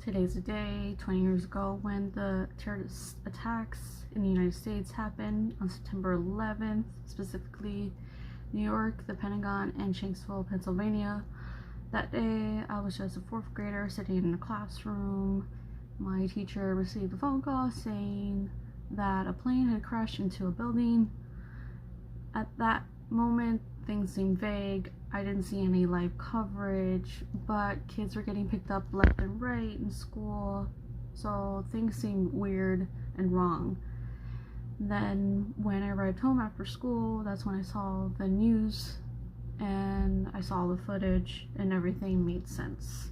Today's the day 20 years ago when the terrorist attacks in the United States happened on September 11th, specifically New York, the Pentagon, and Shanksville, Pennsylvania. That day, I was just a fourth grader sitting in a classroom. My teacher received a phone call saying that a plane had crashed into a building. At that moment, things seemed vague. I didn't see any live coverage, but kids were getting picked up left and right in school, so things seemed weird and wrong. Then when I arrived home after school, that's when I saw the news and I saw the footage and everything made sense.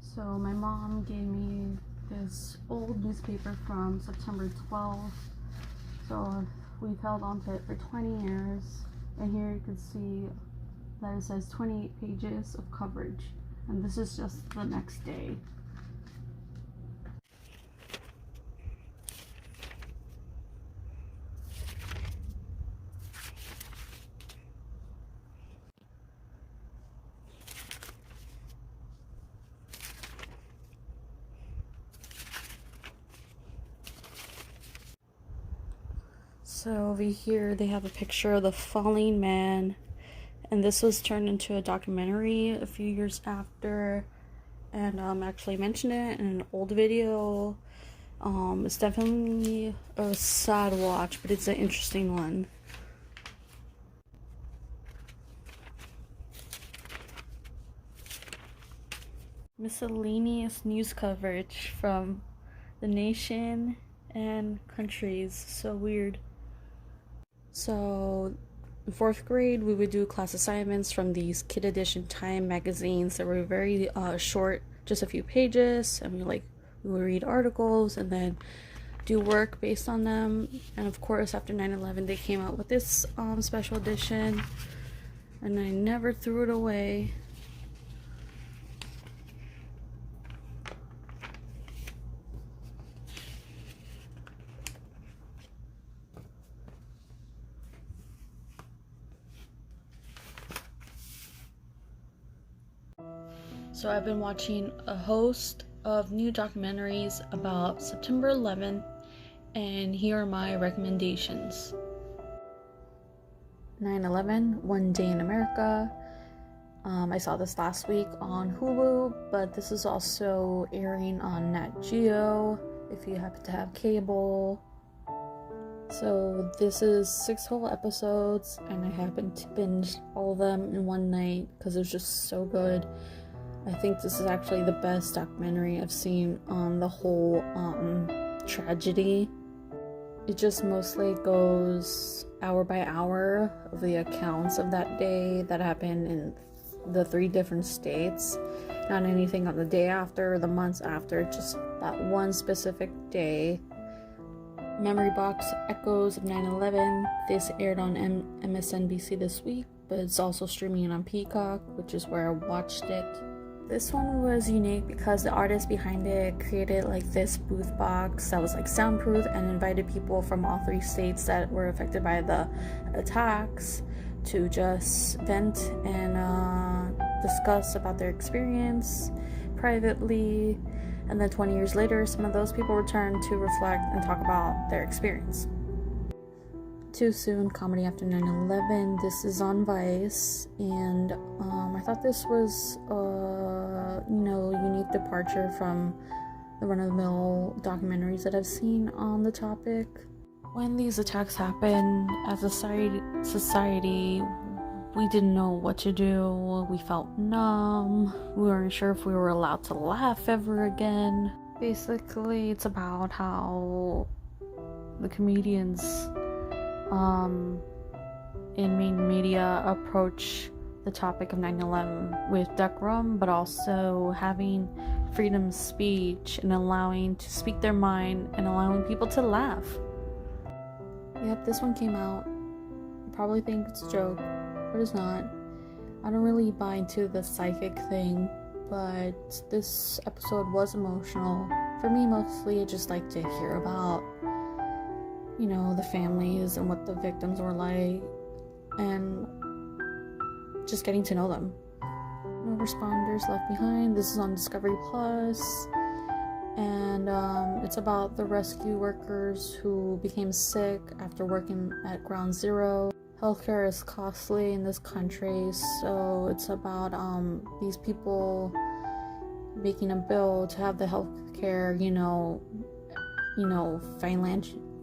So my mom gave me this old newspaper from September 12th. So we've held on to it for 20 years. And here you can see that it says 28 pages of coverage. And this is just the next day. So over here they have a picture of the falling man, and this was turned into a documentary a few years after, and actually mentioned it in an old video. It's definitely a sad watch, but it's an interesting one. Miscellaneous news coverage from the nation and countries. So weird. So in fourth grade, we would do class assignments from these Kid Edition Time magazines that were very short, just a few pages, and we would read articles and then do work based on them. And of course, after 9/11, they came out with this special edition, and I never threw it away. So I've been watching a host of new documentaries about September 11th, and here are my recommendations. 9/11, One Day in America. I saw this last week on Hulu, but this is also airing on Nat Geo if you happen to have cable. So this is 6 whole episodes, and I happened to binge all of them in one night because it was just so good. I think this is actually the best documentary I've seen on the whole tragedy. It just mostly goes hour by hour of the accounts of that day that happened in the 3 different states. Not anything on the day after or the months after, just that one specific day. Memory Box Echoes of 9/11. This aired on MSNBC this week, but it's also streaming on Peacock, which is where I watched it. This one was unique because the artist behind it created this booth box that was soundproof and invited people from all 3 states that were affected by the attacks to just vent and discuss about their experience privately. And then 20 years later, some of those people returned to reflect and talk about their experience. Too Soon, Comedy After 9/11. This is on Vice, and I thought this was a unique departure from the run-of-the-mill documentaries that I've seen on the topic. When these attacks happened, as a society, we didn't know what to do. We felt numb. We weren't sure if we were allowed to laugh ever again. Basically, it's about how the comedians in main media approach the topic of 9/11 with decorum, but also having freedom of speech and allowing to speak their mind and allowing people to laugh. Yep, this one came out. You probably think it's a joke, but it's not. I don't really buy into the psychic thing, but this episode was emotional. For me, mostly I just like to hear about the families and what the victims were like, and just getting to know them. No responders left behind. This is on Discovery Plus, and it's about the rescue workers who became sick after working at Ground Zero. Healthcare is costly in this country, so it's about these people making a bill to have the healthcare,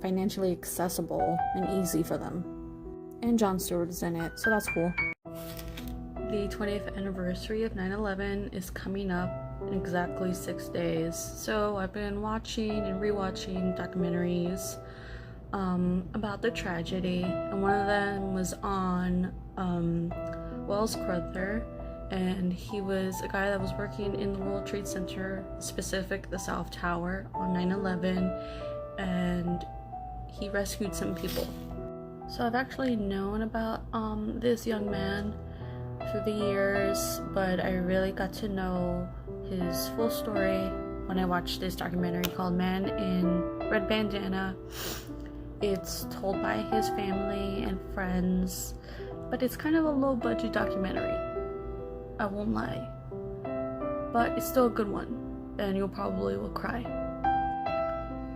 financially accessible and easy for them. And Jon Stewart is in it, so that's cool. The 20th anniversary of 9/11 is coming up in exactly 6 days. So I've been watching and rewatching documentaries about the tragedy, and one of them was on Wells Crowther, and he was a guy that was working in the World Trade Center, the South Tower, on 9/11, and he rescued some people. So I've actually known about this young man through the years, but I really got to know his full story when I watched this documentary called Man in Red Bandana. It's told by his family and friends, but it's kind of a low budget documentary, I won't lie, but it's still a good one, and you probably will cry.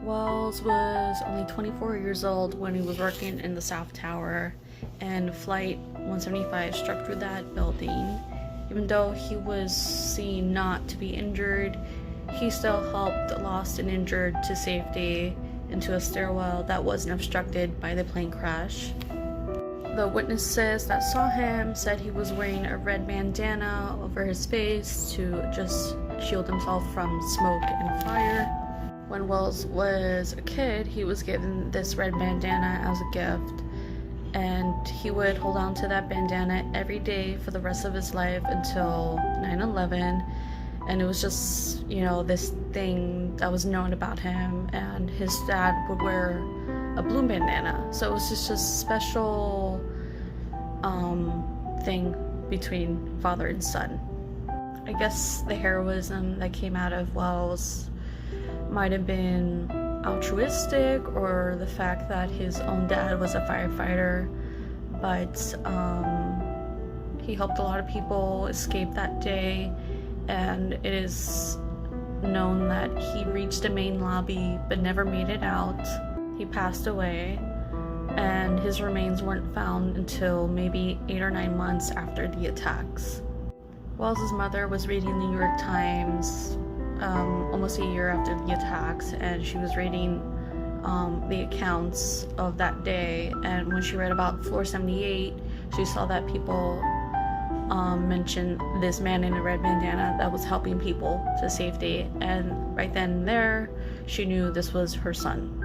Wells was only 24 years old when he was working in the South Tower, and Flight 175 struck through that building. Even though he was seen not to be injured, he still helped the lost and injured to safety into a stairwell that wasn't obstructed by the plane crash. The witnesses that saw him said he was wearing a red bandana over his face to just shield himself from smoke and fire. When Wells was a kid, he was given this red bandana as a gift, and he would hold on to that bandana every day for the rest of his life until 9/11. And it was just, this thing that was known about him, and his dad would wear a blue bandana, so it was just a special thing between father and son. I guess the heroism that came out of Wells might have been altruistic, or the fact that his own dad was a firefighter, but he helped a lot of people escape that day, and it is known that he reached the main lobby but never made it out. He passed away, and his remains weren't found until maybe 8 or 9 months after the attacks. Wells' mother was reading the New York Times almost a year after the attacks, and she was reading the accounts of that day, and when she read about Floor 78, she saw that people mentioned this man in a red bandana that was helping people to safety, and right then and there she knew this was her son.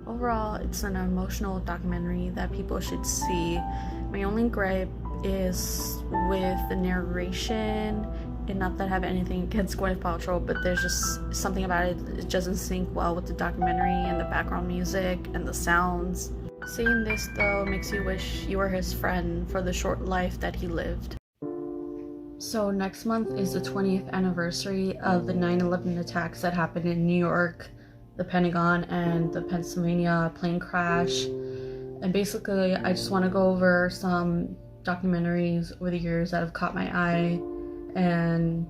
Overall, it's an emotional documentary that people should see. My only gripe is with the narration, and not that I have anything against Gwyneth Paltrow, but there's just something about it doesn't sync well with the documentary and the background music and the sounds. Seeing this though makes you wish you were his friend for the short life that he lived. So next month is the 20th anniversary of the 9/11 attacks that happened in New York, the Pentagon, and the Pennsylvania plane crash. And basically, I just want to go over some documentaries over the years that have caught my eye and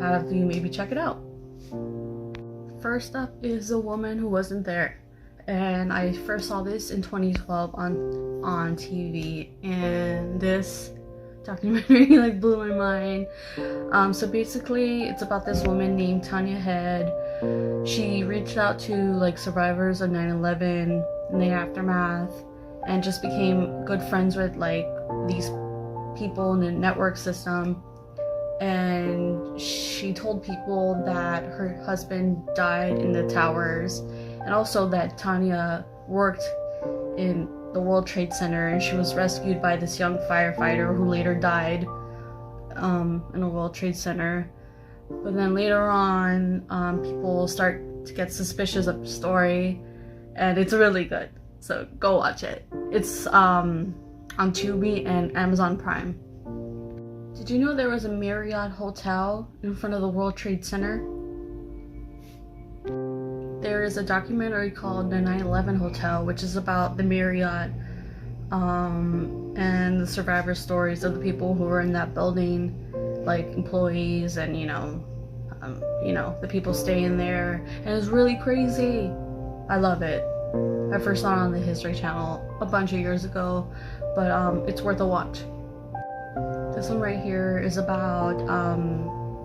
have you maybe check it out. First up is A Woman Who Wasn't There, and I first saw this in 2012 on TV, and this documentary blew my mind. So basically it's about this woman named Tanya Head. She reached out to survivors of 9/11 in the aftermath, and just became good friends with these people in the network system. And she told people that her husband died in the towers, and also that Tanya worked in the World Trade Center, and she was rescued by this young firefighter who later died in the World Trade Center. But then later on, people start to get suspicious of the story, and it's really good, so go watch it. It's on Tubi and Amazon Prime. Did you know there was a Marriott hotel in front of the World Trade Center? There is a documentary called The 9/11 Hotel, which is about the Marriott and the survivor stories of the people who were in that building. like employees and the people staying there, and it's really crazy. I love it. I first saw it on the History Channel a bunch of years ago, but it's worth a watch. This one right here is about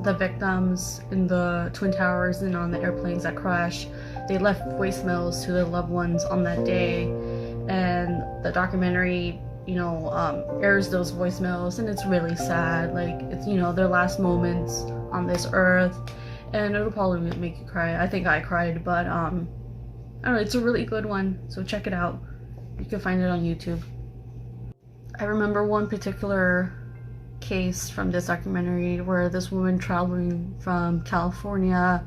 the victims in the Twin Towers and on the airplanes that crashed. They left voicemails to their loved ones on that day, and the documentary airs those voicemails, and it's really sad. Like, it's their last moments on this earth, and it'll probably make you cry. I think I cried, but I don't know, it's a really good one, so check it out. You can find it on YouTube. I remember one particular case from this documentary where this woman traveling from California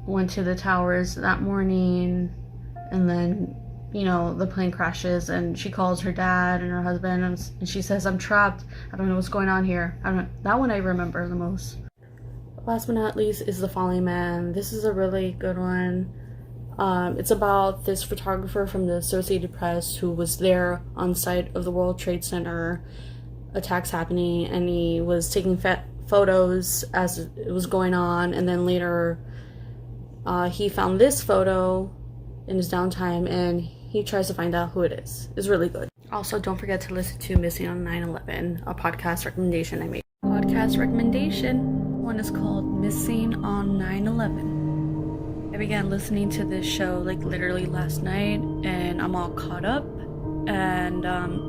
went to the towers that morning, and then the plane crashes, and she calls her dad and her husband, and she says, "I'm trapped. I don't know what's going on here." That one I remember the most. Last but not least is The Falling Man. This is a really good one. It's about this photographer from the Associated Press who was there on site of the World Trade Center attacks happening, and he was taking photos as it was going on, and then later he found this photo in his downtime, and he tries to find out who it is. It's really good. Also, don't forget to listen to Missing on 9/11, a podcast recommendation I made. Podcast recommendation one is called Missing on 9/11. I began listening to this show like literally last night, and I'm all caught up, and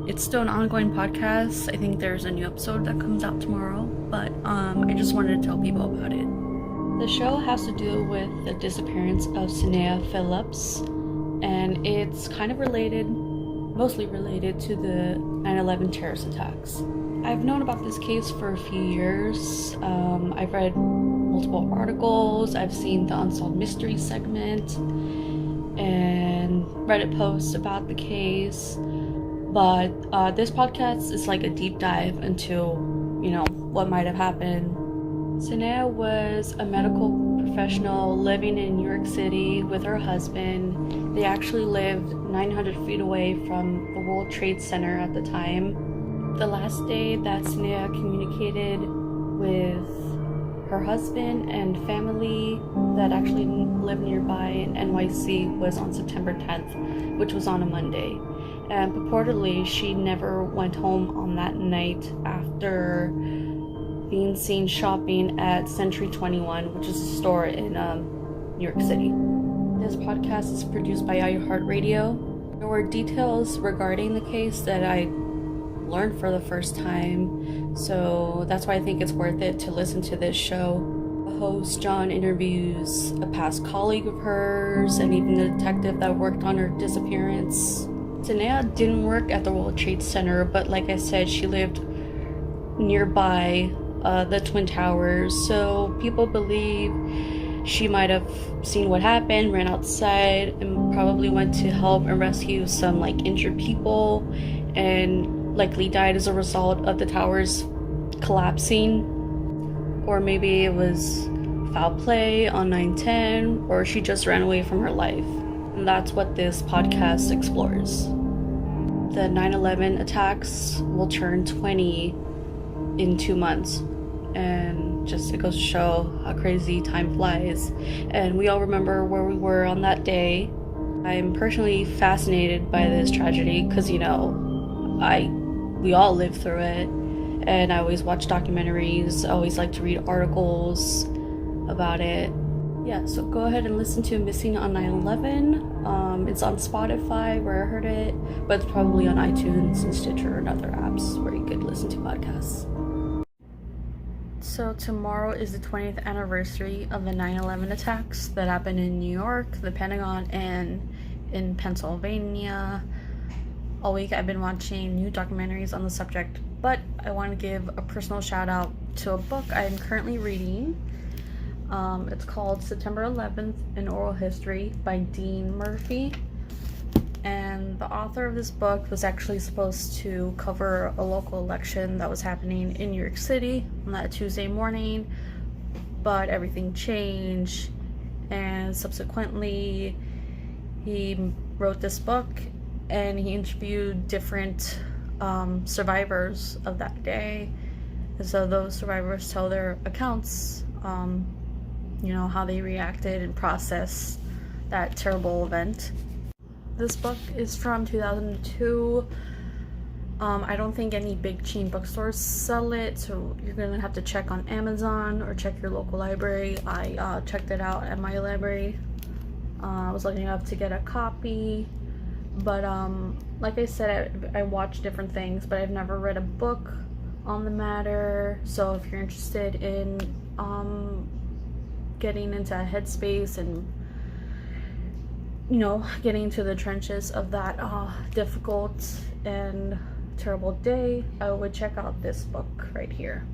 it's still an ongoing podcast. I think there's a new episode that comes out tomorrow, but I just wanted to tell people about it. The show has to do with the disappearance of Sanea Phillips, and it's kind of mostly related to the 9/11 terrorist attacks. I've known about this case for a few years. I've read multiple articles, I've seen the Unsolved Mysteries segment, and Reddit posts about the case, but this podcast is like a deep dive into, what might have happened. Sanea was a medical professional living in New York City with her husband. They actually lived 900 feet away from the World Trade Center at the time. The last day that Sanea communicated with her husband and family that actually lived nearby in NYC was on September 10th, which was on a Monday. And purportedly, she never went home on that night after being seen shopping at Century 21, which is a store in New York City. This podcast is produced by iHeartRadio. There were details regarding the case that I learned for the first time, so that's why I think it's worth it to listen to this show. The host, John, interviews a past colleague of hers and even the detective that worked on her disappearance. Sanea didn't work at the World Trade Center, but like I said, she lived nearby the Twin Towers, so people believe she might have seen what happened, ran outside, and probably went to help and rescue some injured people, and likely died as a result of the towers collapsing. Or maybe it was foul play on 9/10, or she just ran away from her life. And that's what this podcast explores. The 9/11 attacks will turn 20 in 2 months, and just it goes to show how crazy time flies, and we all remember where we were on that day. I'm personally fascinated by this tragedy because we all lived through it, and I always watch documentaries. I always like to read articles about it. Yeah, so go ahead and listen to Missing on 9/11. It's on Spotify where I heard it, but it's probably on iTunes and Stitcher and other apps where you could listen to podcasts. So tomorrow is the 20th anniversary of the 9/11 attacks that happened in New York, the Pentagon, and in Pennsylvania. All week I've been watching new documentaries on the subject, but I want to give a personal shout out to a book I'm currently reading. It's called September 11th in Oral History by Dean Murphy. And the author of this book was actually supposed to cover a local election that was happening in New York City on that Tuesday morning, but everything changed, and subsequently he wrote this book and he interviewed different survivors of that day, And so those survivors tell their accounts, you know, how they reacted and processed that terrible event. This book is from 2002. I don't think any big chain bookstores sell it, so you're gonna have to check on Amazon or check your local library. I checked it out at my library. I was looking up to get a copy, but like I said, I watched different things, but I've never read a book on the matter. So if you're interested in getting into a headspace and, you know, getting into the trenches of that difficult and terrible day, I would check out this book right here.